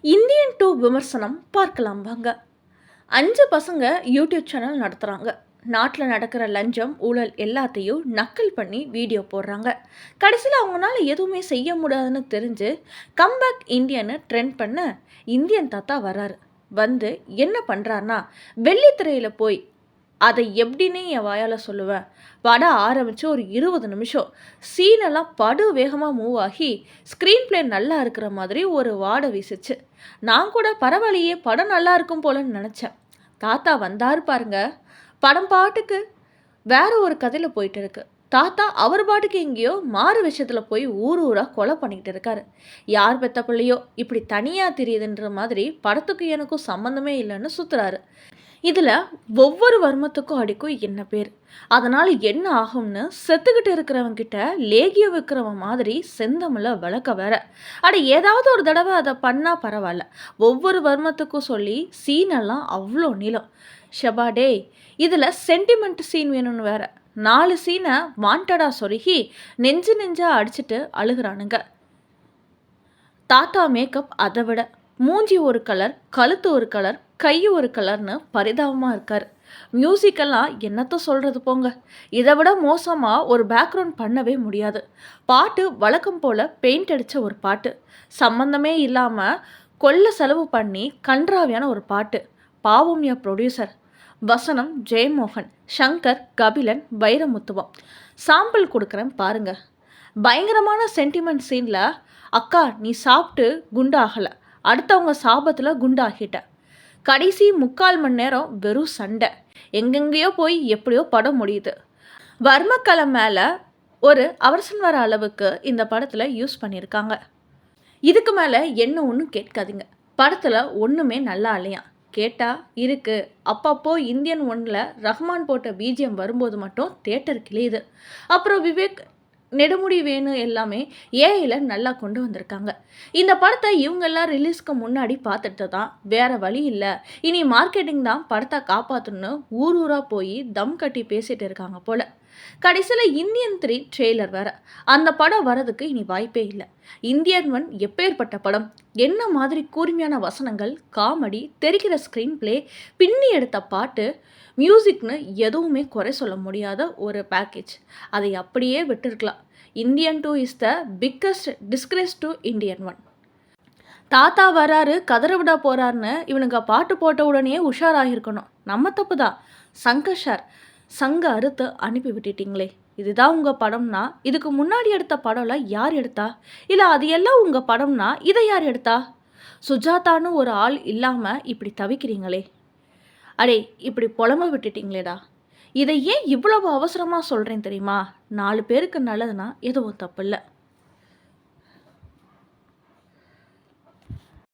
Indian two விமர்சனம் பார்க்கலாம் வாங்க. 5 பசங்க யூடியூப் சேனல் நடத்துகிறாங்க. நாட்டில் நடக்கிற லஞ்சம் ஊழல் எல்லாத்தையும் நக்கல் பண்ணி வீடியோ போடுறாங்க. கடைசியில் அவங்களால எதுவுமே செய்ய முடியாதுன்னு தெரிஞ்சு கம்பேக் இந்தியன்னு ட்ரெண்ட் பண்ண இந்தியன் தாத்தா வராரு. வந்து என்ன பண்ணுறாருனா, வெள்ளித்திரையில் போய் அதை எப்படின்னு என் வாயால் சொல்லுவேன், படம் ஆரம்பித்து ஒரு 20 நிமிஷம் சீனெல்லாம் படு வேகமாக மூவ் ஆகி ஸ்க்ரீன் பிளே நல்லா இருக்கிற மாதிரி ஒரு வாடை வீசிச்சு. நான் கூட பரவாயில்லையே, படம் நல்லா இருக்கும் போலன்னு நினச்சேன். தாத்தா வந்தார் பாருங்க, படம் பாட்டுக்கு வேற ஒரு கதையில் போயிட்டு இருக்கு. தாத்தா அவர் பாட்டுக்கு எங்கேயோ மாறு விஷயத்தில் போய் ஊர் ஊராக கொலை பண்ணிக்கிட்டு இருக்காரு. யார் பெத்த பிள்ளையோ இப்படி தனியாக தெரியுதுன்ற மாதிரி படத்துக்கு எனக்கும் சம்மந்தமே இல்லைன்னு சுற்றுறாரு. இதில் ஒவ்வொரு வர்மத்துக்கும் அடிக்கும் என்ன பேர், அதனால் என்ன ஆகும்னு செத்துக்கிட்டு இருக்கிறவங்கிட்ட லேகிய வைக்கிறவன் மாதிரி செந்தமிழ விளக்க வேற. ஏதாவது ஒரு தடவை அதை பண்ணால் பரவாயில்ல, ஒவ்வொரு வர்மத்துக்கும் சொல்லி சீனெல்லாம் அவ்வளோ நீளம். ஷபாடே, இதில் சென்டிமெண்ட் சீன் வேணும்னு வேற 4 சீனை வாண்டடாக சொருகி நெஞ்சா அடிச்சுட்டு அழுகிறானுங்க. தாத்தா மேக்கப் அதை விட, மூஞ்சி ஒரு கலர், கழுத்து ஒரு கலர், கை ஒரு கலர்னு பரிதாபமாக இருக்கார். மியூசிக்கெல்லாம் என்னத்த சொல்கிறது போங்க. இதை விட மோசமாக ஒரு பேக்ரவுண்ட் பண்ணவே முடியாது. பாட்டு வழக்கம் போல் பெயிண்ட் அடித்த ஒரு பாட்டு, சம்மந்தமே இல்லாமல் கொள்ள செலவு பண்ணி கன்றாவியான ஒரு பாட்டு. பாவம் யா ப்ரொடியூசர். வசனம் ஜெயமோகன், சங்கர், கபிலன், வைரமுத்துவம். சாம்பிள் கொடுக்குறேன் பாருங்க. பயங்கரமான சென்டிமெண்ட் சீனில், அக்கா நீ சாப்பிட்டு குண்டாகலை, அடுத்தவங்க சாபத்தில் குண்டாகிட்ட. கடைசி 3/4 மணி நேரம் வெறும் சண்டை, எங்கெங்கேயோ போய் எப்படியோ படம் முடியுது. வர்மக்கலை மேலே ஒரு அவர்சன் வர அளவுக்கு இந்த படத்தில் யூஸ் பண்ணியிருக்காங்க. இதுக்கு மேலே என்ன ஒன்றும் கேட்காதீங்க. படத்தில் ஒன்றுமே நல்லா இல்லையா, கேட்டால் இருக்குது. அப்பப்போ இந்தியன் 1ல் ரஹ்மான் போட்ட பிஜிஎம் வரும்போது மட்டும் தியேட்டர் கிளியுது. அப்புறம் விவேக் நெடுமுடி வேணு எல்லாமே ஏஐயில் நல்லா கொண்டு வந்திருக்காங்க. இந்த படத்தை இவங்கெல்லாம் ரிலீஸ்க்கு முன்னாடி பார்த்துட்டு தான் வேறு வழி இல்லை, இனி மார்க்கெட்டிங் தான் படத்தை காப்பாற்றணுன்னு ஊர் ஊராக போய் தம் கட்டி பேசிகிட்டு இருக்காங்க போல். கடைசியில் இந்தியன் 3 ட்ரெய்லர் வேறு. அந்த படம் வரதுக்கு இனி வாய்ப்பே இல்லை. இந்தியன் 1 எப்பேற்பட்ட படம், என்ன மாதிரி கூர்மையான வசனங்கள், காமெடி, தெரிக்கிற ஸ்க்ரீன் பிளே, பின்னி எடுத்த பாட்டு, மியூசிக்னு எதுவுமே குறை சொல்ல முடியாத ஒரு பேக்கேஜ். அதை அப்படியே விட்டுருக்கலாம். Indian 2 is the biggest disgrace to Indian 1. தாத்தா வராரு கதற விட போகிறாருன்னு இவனுங்க பாட்டு போட்ட உடனே உஷாராகிருக்கணும். நம்ம தப்பு தான். சங்கர் சார், சங்க அறுத்து அனுப்பி விட்டுட்டீங்களே. இதுதான் உங்கள் படம்னா இதுக்கு முன்னாடி எடுத்த படம்லாம் யார் எடுத்தா? இல்லை அது எல்லாம் உங்கள் படம்னா இதை யார் எடுத்தா? சுஜாதான்னு ஒரு ஆள் இல்லாமல் இப்படி தவிக்கிறீங்களே. இப்படி புலம்ப விட்டுட்டீங்களேடா. இதை ஏன் இவ்வளவு அவசரமாக சொல்கிறேன் தெரியுமா? 4 பேருக்கு நல்லதுன்னா எதுவும் தப்பு இல்லை.